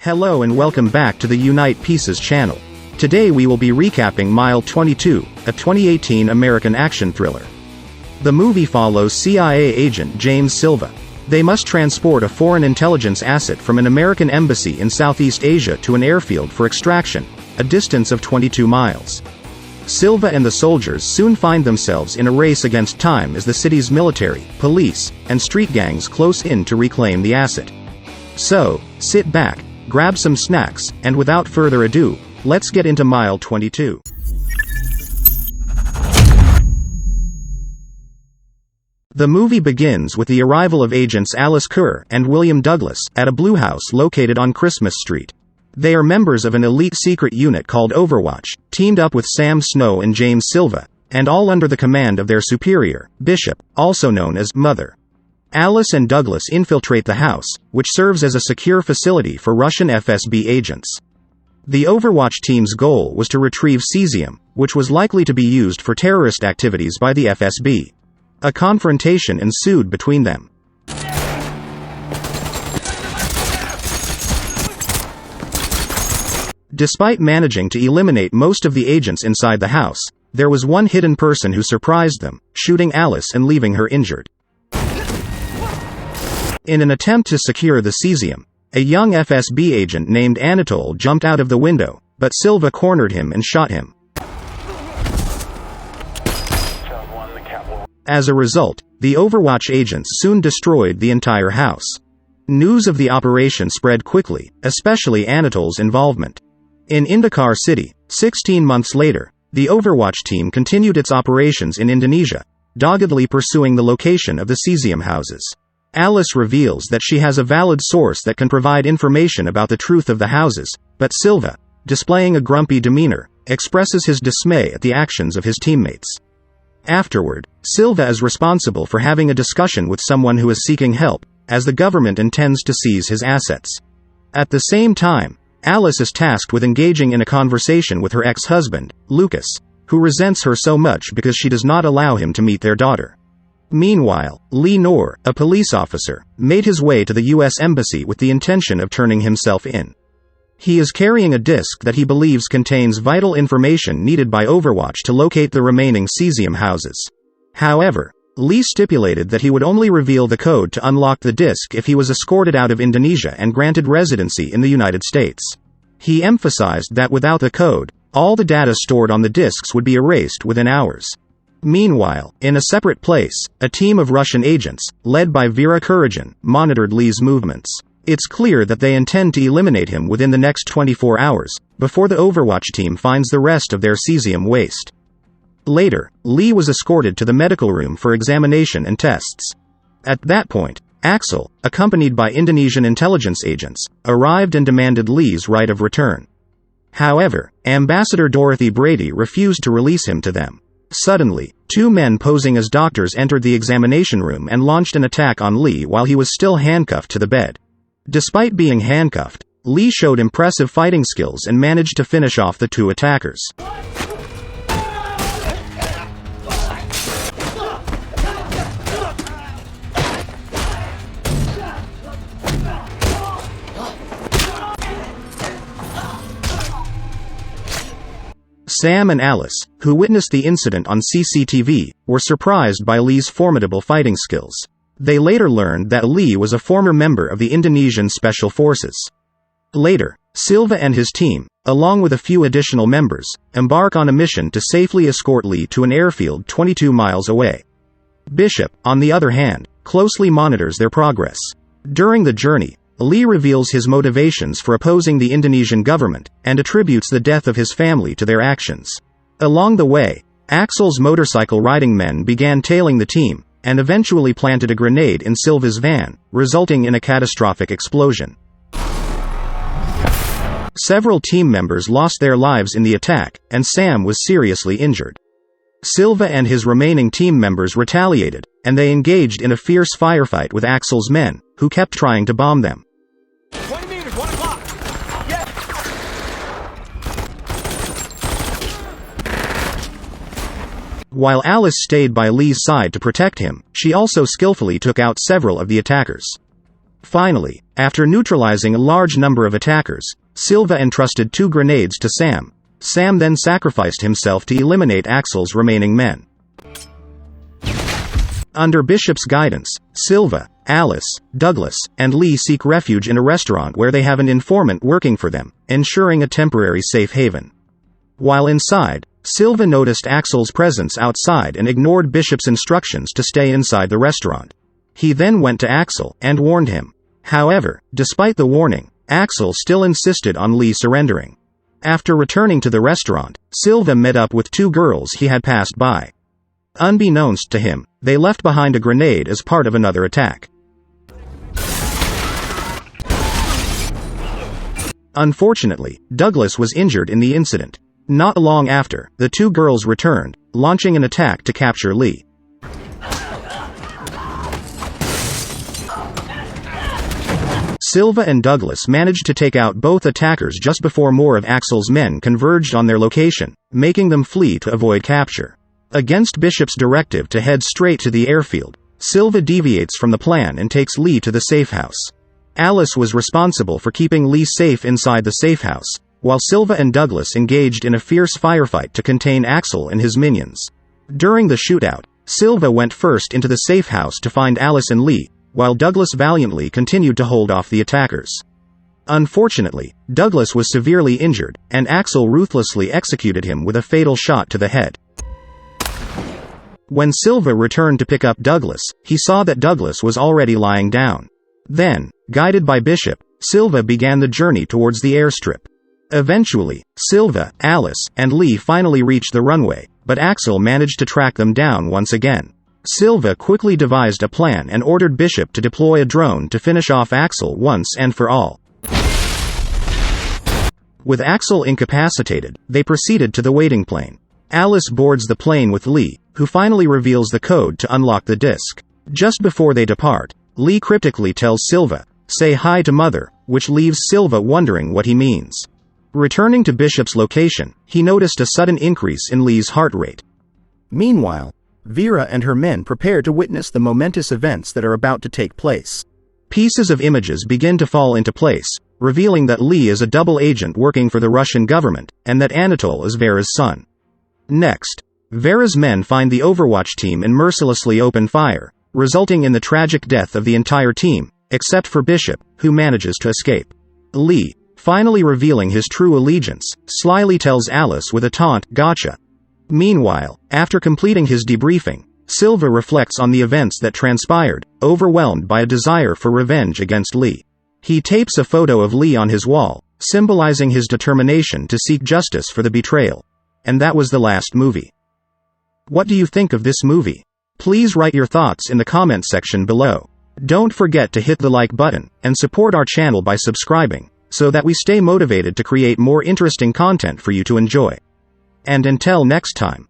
Hello and welcome back to the Unite Pieces channel. Today we will be recapping Mile 22, a 2018 American action thriller. The movie follows CIA agent James Silva. They must transport a foreign intelligence asset from an American embassy in Southeast Asia to an airfield for extraction, a distance of 22 miles. Silva and the soldiers soon find themselves in a race against time as the city's military, police, and street gangs close in to reclaim the asset. So, sit back, grab some snacks, and without further ado, let's get into Mile 22. The movie begins with the arrival of agents Alice Kerr and William Douglas at a blue house located on Christmas Street. They are members of an elite secret unit called Overwatch, teamed up with Sam Snow and James Silva, and all under the command of their superior, Bishop, also known as Mother. Alice and Douglas infiltrate the house, which serves as a secure facility for Russian FSB agents. The Overwatch team's goal was to retrieve cesium, which was likely to be used for terrorist activities by the FSB. A confrontation ensued between them. Despite managing to eliminate most of the agents inside the house, there was one hidden person who surprised them, shooting Alice and leaving her injured. In an attempt to secure the cesium, a young FSB agent named Anatole jumped out of the window, but Silva cornered him and shot him. As a result, the Overwatch agents soon destroyed the entire house. News of the operation spread quickly, especially Anatole's involvement. In Indokar City, 16 months later, the Overwatch team continued its operations in Indonesia, doggedly pursuing the location of the cesium houses. Alice reveals that she has a valid source that can provide information about the truth of the houses, but Silva, displaying a grumpy demeanor, expresses his dismay at the actions of his teammates. Afterward, Silva is responsible for having a discussion with someone who is seeking help, as the government intends to seize his assets. At the same time, Alice is tasked with engaging in a conversation with her ex-husband, Lucas, who resents her so much because she does not allow him to meet their daughter. Meanwhile, Li Noor, a police officer, made his way to the U.S. Embassy with the intention of turning himself in. He is carrying a disk that he believes contains vital information needed by Overwatch to locate the remaining cesium houses. However, Li stipulated that he would only reveal the code to unlock the disk if he was escorted out of Indonesia and granted residency in the United States. He emphasized that without the code, all the data stored on the disks would be erased within hours. Meanwhile, in a separate place, a team of Russian agents, led by Vera Kurijan, monitored Li's movements. It's clear that they intend to eliminate him within the next 24 hours, before the Overwatch team finds the rest of their cesium waste. Later, Li was escorted to the medical room for examination and tests. At that point, Axel, accompanied by Indonesian intelligence agents, arrived and demanded Li's right of return. However, Ambassador Dorothy Brady refused to release him to them. Suddenly, two men posing as doctors entered the examination room and launched an attack on Li while he was still handcuffed to the bed. Despite being handcuffed, Li showed impressive fighting skills and managed to finish off the two attackers. Sam and Alice, who witnessed the incident on CCTV, were surprised by Li's formidable fighting skills. They later learned that Li was a former member of the Indonesian Special Forces. Later, Silva and his team, along with a few additional members, embark on a mission to safely escort Li to an airfield 22 miles away. Bishop, on the other hand, closely monitors their progress. During the journey, Li reveals his motivations for opposing the Indonesian government, and attributes the death of his family to their actions. Along the way, Axel's motorcycle riding men began tailing the team, and eventually planted a grenade in Silva's van, resulting in a catastrophic explosion. Several team members lost their lives in the attack, and Sam was seriously injured. Silva and his remaining team members retaliated, and they engaged in a fierce firefight with Axel's men, who kept trying to bomb them. 20 meters, 1 o'clock. Yes. While Alice stayed by Li's side to protect him, she also skillfully took out several of the attackers. Finally, after neutralizing a large number of attackers, Silva entrusted 2 grenades to Sam. Sam then sacrificed himself to eliminate Axel's remaining men. Under Bishop's guidance, Silva, Alice, Douglas, and Lee seek refuge in a restaurant where they have an informant working for them, ensuring a temporary safe haven. While inside, Silva noticed Axel's presence outside and ignored Bishop's instructions to stay inside the restaurant. He then went to Axel and warned him. However, despite the warning, Axel still insisted on Lee surrendering. After returning to the restaurant, Silva met up with 2 girls he had passed by. Unbeknownst to him, they left behind a grenade as part of another attack. Unfortunately, Douglas was injured in the incident. Not long after, the 2 girls returned, launching an attack to capture Lee. Silva and Douglas managed to take out both attackers just before more of Axel's men converged on their location, making them flee to avoid capture. Against Bishop's directive to head straight to the airfield, Silva deviates from the plan and takes Lee to the safe house. Alice was responsible for keeping Lee safe inside the safe house, while Silva and Douglas engaged in a fierce firefight to contain Axel and his minions. During the shootout, Silva went first into the safe house to find Alice and Lee, while Douglas valiantly continued to hold off the attackers. Unfortunately, Douglas was severely injured, and Axel ruthlessly executed him with a fatal shot to the head. When Silva returned to pick up Douglas, he saw that Douglas was already lying down. Then, guided by Bishop, Silva began the journey towards the airstrip. Eventually, Silva, Alice, and Lee finally reached the runway, but Axel managed to track them down once again. Silva quickly devised a plan and ordered Bishop to deploy a drone to finish off Axel once and for all. With Axel incapacitated, they proceeded to the waiting plane. Alice boards the plane with Lee, who finally reveals the code to unlock the disc. Just before they depart, Lee cryptically tells Silva, "Say hi to Mother," which leaves Silva wondering what he means. Returning to Bishop's location, he noticed a sudden increase in Lee's heart rate. Meanwhile, Vera and her men prepare to witness the momentous events that are about to take place. Pieces of images begin to fall into place, revealing that Lee is a double agent working for the Russian government, and that Anatol is Vera's son. Next, Vera's men find the Overwatch team and mercilessly open fire, resulting in the tragic death of the entire team, except for Bishop, who manages to escape. Lee, finally revealing his true allegiance, slyly tells Alice with a taunt, "Gotcha." Meanwhile, after completing his debriefing, Silva reflects on the events that transpired, overwhelmed by a desire for revenge against Lee. He tapes a photo of Lee on his wall, symbolizing his determination to seek justice for the betrayal. And that was the last movie. What do you think of this movie? Please write your thoughts in the comment section below. Don't forget to hit the like button, and support our channel by subscribing, so that we stay motivated to create more interesting content for you to enjoy. And until next time.